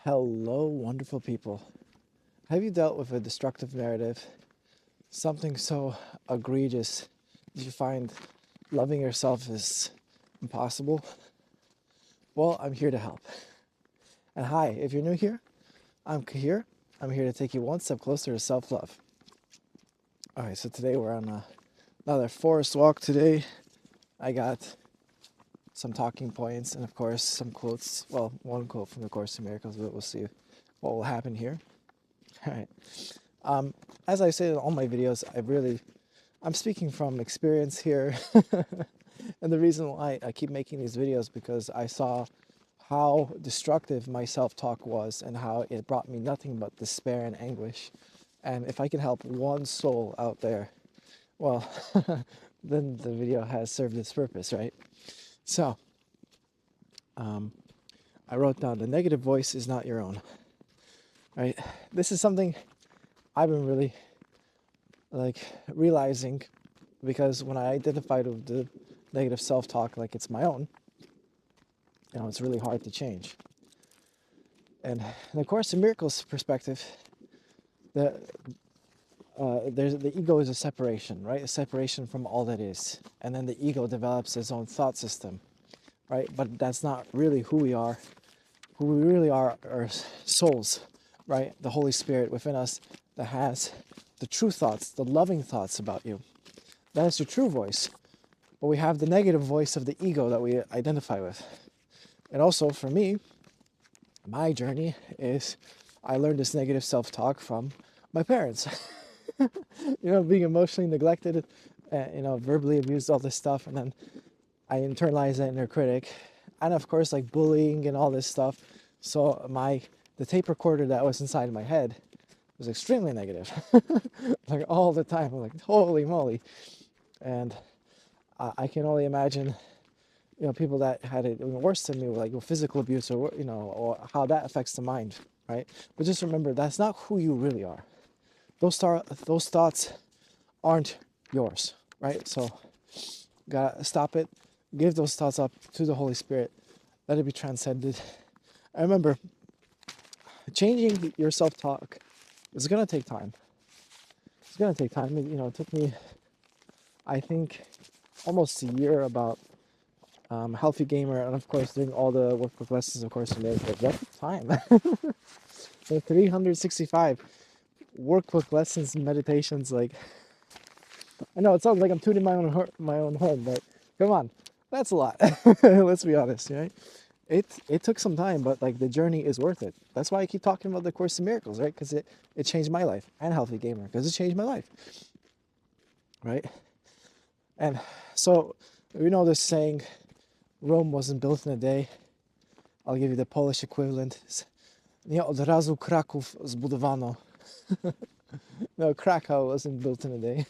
Hello, wonderful people. Have you dealt with a destructive narrative? Something so egregious that you find loving yourself is impossible? Well, I'm here to help. And hi, if you're new here, I'm Cahir. I'm here to take you one step closer to self-love. Alright, so today we're on another forest walk today. I got some talking points and of course some quotes. Well, one quote from the Course in Miracles, but we'll see what will happen here. Alright. As I say in all my videos, I'm speaking from experience here. And the reason why I keep making these videos because I saw how destructive my self-talk was and how it brought me nothing but despair and anguish. And if I can help one soul out there, well, then the video has served its purpose, right? So, I wrote down, the negative voice is not your own, right? This is something I've been really realizing, because when I identified with the negative self-talk like it's my own, it's really hard to change. And of course, in Miracles perspective, the ego is a separation, right? A separation from all that is. And then the ego develops its own thought system, right? But that's not really who we are. Who we really are souls, right? The Holy Spirit within us that has the true thoughts, the loving thoughts about you. That is the true voice. But we have the negative voice of the ego that we identify with. And also for me, my journey is I learned this negative self-talk from my parents. Being emotionally neglected, verbally abused, all this stuff. And then I internalized that inner critic. And of course, like bullying and all this stuff. So the tape recorder that was inside my head was extremely negative. Like all the time. I'm like, holy moly. And I can only imagine, people that had it worse than me, like physical abuse or how that affects the mind, right? But just remember, that's not who you really are. Those thoughts aren't yours, right? So gotta stop it. Give those thoughts up to the Holy Spirit. Let it be transcended. I remember changing your self-talk is gonna take time. It's gonna take time. It took me, I think, almost a year about healthy gamer, and of course doing all the workbook lessons, of course, in America. That took time. So 365 workbook lessons and meditations. Like, I know it sounds like I'm tooting my own horn, but come on, that's a lot. Let's be honest, right? It took some time, but like the journey is worth it. That's why I keep talking about the Course in Miracles, right? Because it changed my life, and Healthy Gamer, because it changed my life, right? And so we know this saying, Rome wasn't built in a day. I'll give you the Polish equivalent. Nie od razu Kraków zbudowano. No, Krakow wasn't built in a day.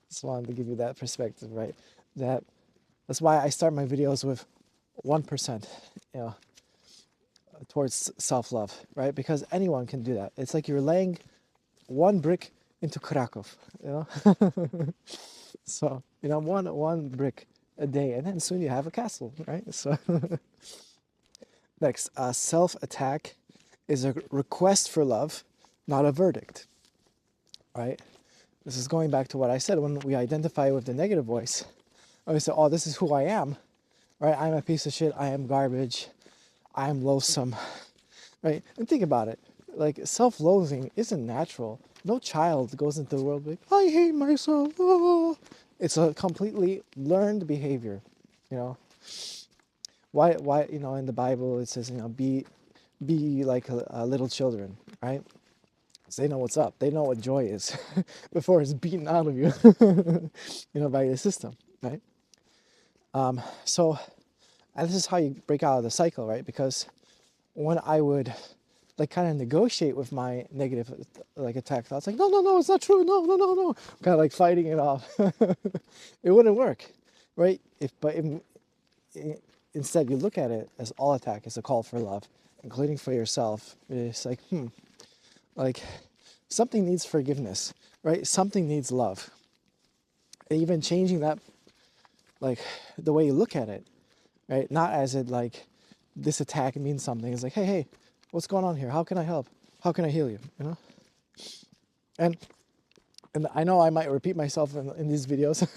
Just wanted to give you that perspective, right? That's why I start my videos with 1%, towards self-love, right? Because anyone can do that. It's like you're laying one brick into Krakow, So, one brick a day, and then soon you have a castle, right? So, next, self-attack is a request for love, not a verdict, right? This is going back to what I said when we identify with the negative voice. I say, oh, this is who I am, right? I'm a piece of shit. I am garbage. I am loathsome, right? And think about it. Like, self-loathing isn't natural. No child goes into the world like, I hate myself. Oh. It's a completely learned behavior, Why, in the Bible it says, be like little children, right? Because they know what's up. They know what joy is before it's beaten out of you, by the system, right? So, and this is how you break out of the cycle, right? Because when I would kind of negotiate with my negative attack thoughts, like, no, it's not true, no, kind of fighting it off, it wouldn't work, right? Instead you look at it as all attack is a call for love, including for yourself. It's like something needs forgiveness, right? Something needs love. And even changing that, the way you look at it, right? Not as it this attack means something. It's like, hey, What's going on here? How can I help? How can I heal you? You know? And I know I might repeat myself in these videos,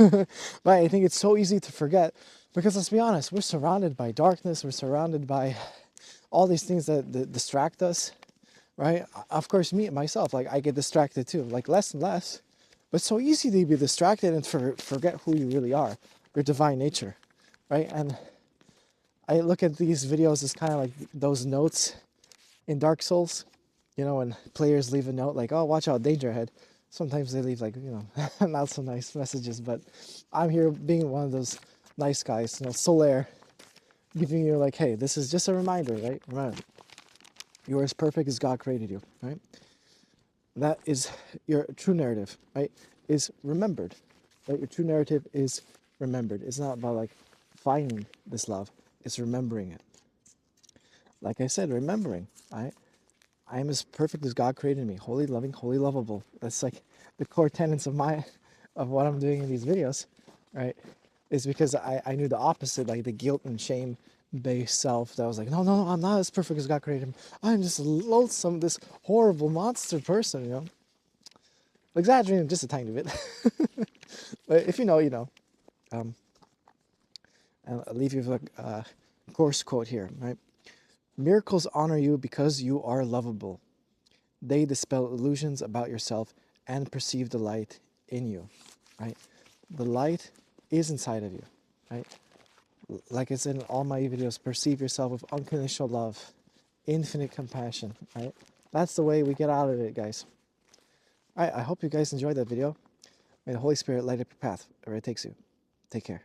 but I think it's so easy to forget because let's be honest, we're surrounded by darkness, we're surrounded by all these things that distract us, right? Of course, me, myself, like I get distracted too, like less and less, but it's so easy to be distracted and forget who you really are, your divine nature, right? And I look at these videos as kind of like those notes in Dark Souls, you know, when players leave a note like, oh, watch out, danger ahead. Sometimes they leave like, you know, not so nice messages, but I'm here being one of those nice guys, you know, Solaire, giving you like, hey, this is just a reminder, right? Remember, you are as perfect as God created you, right? That is your true narrative, right? Is remembered, right? Your true narrative is remembered. It's not about like finding this love, it's remembering it. Like I said, remembering, right? I am as perfect as God created me, holy, loving, holy, lovable. That's like the core tenets of what I'm doing in these videos, right? Is because I knew the opposite, like the guilt and shame based self that was like, no, no, no, I'm not as perfect as God created me. I'm just loathsome, this horrible monster person, you know? Exaggerating just a tiny bit. But if you know, you know. And I'll leave you with a course quote here, right? Miracles honor you because you are lovable. They dispel illusions about yourself and perceive the light in you, right? The light is inside of you, right? Like I said in all my videos, perceive yourself with unconditional love, infinite compassion, right? That's the way we get out of it, guys. All right, I hope you guys enjoyed that video. May the Holy Spirit light up your path wherever it takes you. Take care.